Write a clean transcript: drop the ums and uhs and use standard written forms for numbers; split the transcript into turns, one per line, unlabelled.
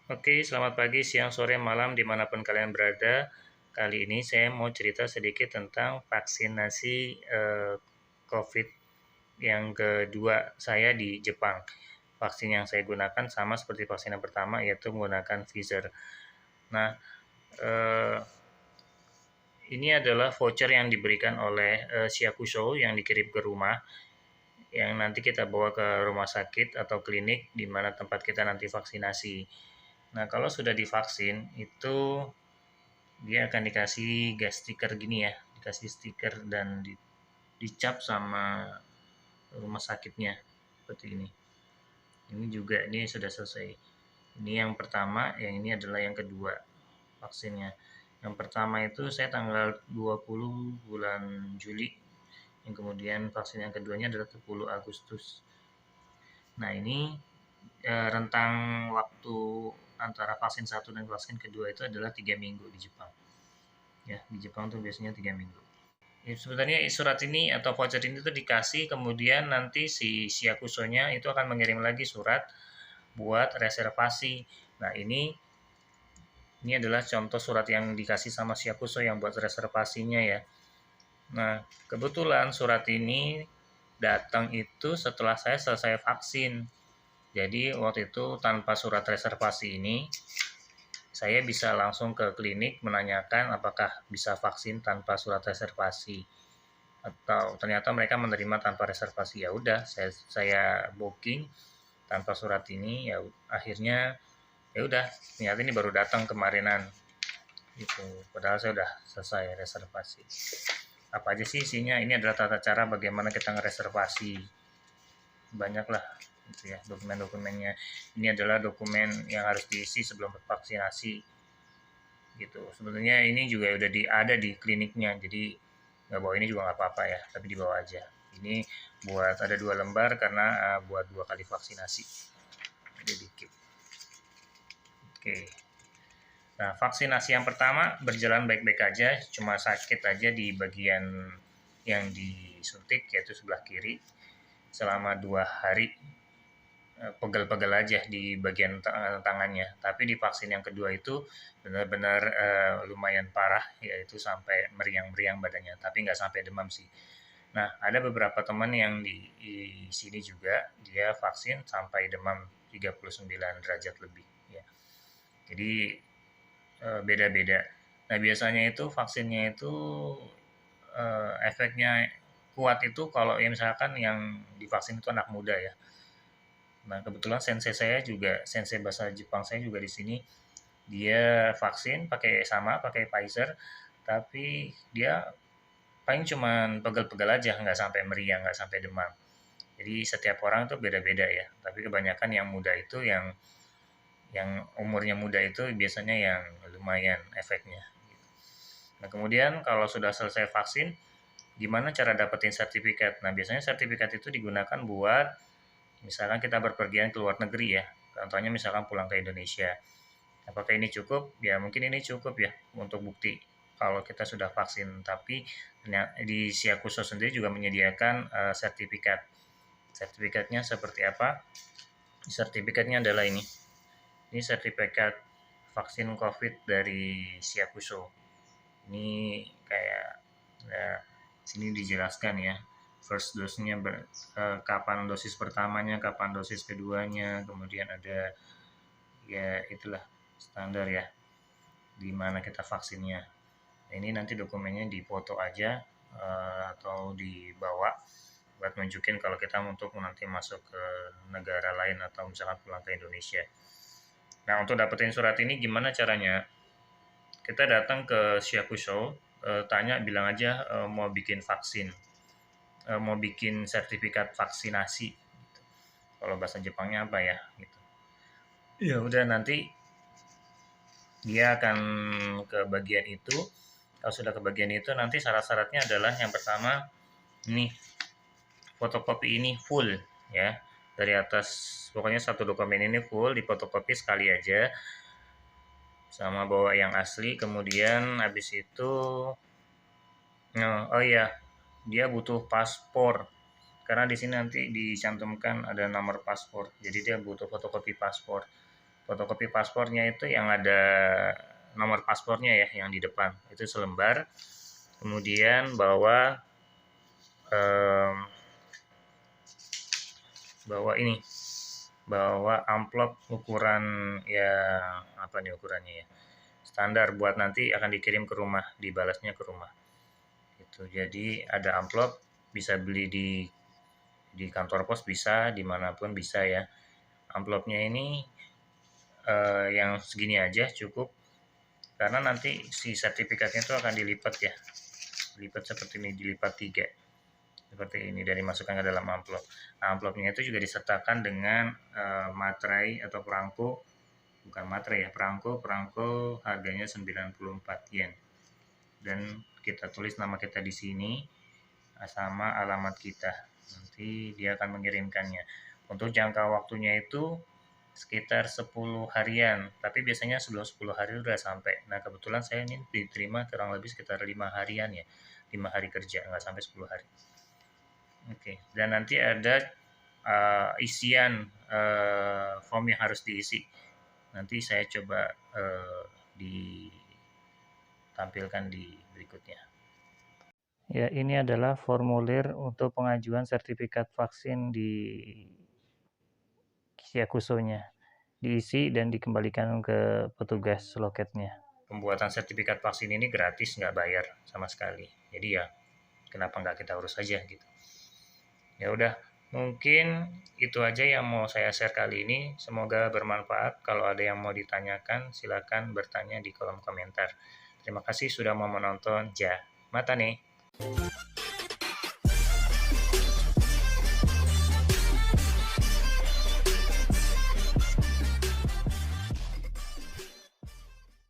Oke, selamat pagi, siang, sore, malam, dimanapun kalian berada. Kali ini saya mau cerita sedikit tentang vaksinasi COVID yang kedua saya di Jepang. Vaksin yang saya gunakan sama seperti vaksin yang pertama, yaitu menggunakan Pfizer. Nah, eh, ini adalah voucher yang diberikan oleh Shakusho yang dikirim ke rumah, yang nanti kita bawa ke rumah sakit atau klinik di mana tempat kita nanti vaksinasi. Nah, kalau sudah divaksin, itu dia akan dikasih gas stiker gini ya, dikasih stiker dan dicap sama rumah sakitnya seperti ini juga ini sudah selesai. Ini yang pertama, yang ini adalah yang kedua vaksinnya. Yang pertama itu saya tanggal 20 bulan Juli, yang kemudian vaksin yang keduanya adalah 10 Agustus. Nah, ini rentang waktu antara vaksin satu dan vaksin kedua itu adalah 3 minggu di Jepang. Ya, di Jepang tuh biasanya 3 minggu. Ya, sebenarnya surat ini atau voucher ini tuh dikasih, kemudian nanti si Shakuso-nya itu akan mengirim lagi surat buat reservasi. Nah, ini adalah contoh surat yang dikasih sama Shakuso yang buat reservasinya ya. Nah, kebetulan surat ini datang itu setelah saya selesai vaksin. Jadi waktu itu tanpa surat reservasi ini saya bisa langsung ke klinik menanyakan apakah bisa vaksin tanpa surat reservasi, atau ternyata mereka menerima tanpa reservasi. Ya udah, saya booking tanpa surat ini, ya akhirnya ya udah, ternyata ini baru datang kemarinan itu, padahal saya udah selesai reservasi. Apa aja sih isinya? Ini adalah tata cara bagaimana kita ngereservasi, banyak lah gitu ya dokumen-dokumennya. Ini adalah dokumen yang harus diisi sebelum vaksinasi gitu. Sebetulnya ini juga udah ada di kliniknya, jadi nggak bawa ini juga nggak apa-apa ya, tapi dibawa aja. Ini buat ada 2 lembar karena buat 2 kali vaksinasi. Jadi dikit. Oke. Nah, vaksinasi yang pertama berjalan baik-baik aja, cuma sakit aja di bagian yang disuntik, yaitu sebelah kiri, selama 2 hari. Pegel-pegel aja di bagian tangannya. Tapi di vaksin yang kedua itu benar-benar lumayan parah, yaitu sampai meriang-meriang badannya. Tapi nggak sampai demam sih. Nah, ada beberapa teman yang di sini juga dia vaksin sampai demam 39 derajat lebih. Ya. Jadi beda-beda. Nah, biasanya itu vaksinnya itu efeknya kuat itu kalau ya misalkan yang divaksin itu anak muda ya. Nah, kebetulan sensei saya juga, sensei bahasa Jepang saya juga di sini, dia vaksin pakai Pfizer, tapi dia paling cuman pegel-pegel aja, nggak sampai meriang, nggak sampai demam. Jadi setiap orang itu beda-beda ya, tapi kebanyakan yang muda itu, yang umurnya muda itu biasanya yang lumayan efeknya. Nah, kemudian kalau sudah selesai vaksin, gimana cara dapetin sertifikat? Nah, biasanya sertifikat itu digunakan buat misalkan kita berpergian ke luar negeri ya, contohnya misalkan pulang ke Indonesia. Apakah ini cukup? Ya mungkin ini cukup ya untuk bukti kalau kita sudah vaksin. Tapi di Siakuso sendiri juga menyediakan sertifikat. Sertifikatnya seperti apa? Sertifikatnya adalah ini. Ini sertifikat vaksin COVID dari Siakuso. Ini kayak ya, sini dijelaskan ya, first dose-nya kapan dosis pertamanya, kapan dosis keduanya, kemudian ada ya itulah standar ya di mana kita vaksinnya. Ini nanti dokumennya dipoto aja atau dibawa buat nunjukin kalau kita untuk nanti masuk ke negara lain atau misalkan pulang ke Indonesia. Nah, untuk dapetin surat ini gimana caranya? Kita datang ke Shakusho, tanya, bilang aja mau bikin vaksin, mau bikin sertifikat vaksinasi gitu. Kalau bahasa Jepangnya apa ya gitu. Ya udah, nanti dia akan ke bagian itu. Kalau sudah ke bagian itu, nanti syarat-syaratnya adalah yang pertama ini fotokopi ini full ya, dari atas, pokoknya satu dokumen ini full difotokopi sekali aja, sama bawa yang asli. Kemudian habis itu oh iya, dia butuh paspor karena di sini nanti dicantumkan ada nomor paspor, jadi dia butuh fotokopi paspor. Fotokopi paspornya itu yang ada nomor paspornya ya, yang di depan itu selembar. Kemudian bawa bawa amplop ukuran ya, apa nih ukurannya ya, standar buat nanti akan dikirim ke rumah, dibalasnya ke rumah. Itu jadi ada amplop, bisa beli di kantor pos, bisa dimanapun bisa ya. Amplopnya ini yang segini aja cukup, karena nanti si sertifikatnya itu akan dilipat ya, dilipat seperti ini, dilipat 3 seperti ini, dan dimasukkan ke dalam amplop. Nah, amplopnya itu juga disertakan dengan materai atau perangko, bukan materai ya, perangko harganya 94 yen, dan kita tulis nama kita di sini sama alamat kita, nanti dia akan mengirimkannya. Untuk jangka waktunya itu sekitar 10 harian, tapi biasanya sebelum 10 hari udah sampai. Nah, kebetulan saya ini diterima kurang lebih sekitar 5 harian ya, 5 hari kerja, nggak sampai 10 hari. Oke, dan nanti ada isian form yang harus diisi. Nanti saya coba ditampilkan di berikutnya. Ya, ini adalah formulir untuk pengajuan sertifikat vaksin di Yakusonya. Diisi dan dikembalikan ke petugas loketnya. Pembuatan sertifikat vaksin ini gratis, nggak bayar sama sekali. Jadi ya, kenapa nggak kita urus aja gitu. Ya udah, mungkin itu aja yang mau saya share kali ini. Semoga bermanfaat. Kalau ada yang mau ditanyakan, silakan bertanya di kolom komentar. Terima kasih sudah mau menonton. Ja, mata nih.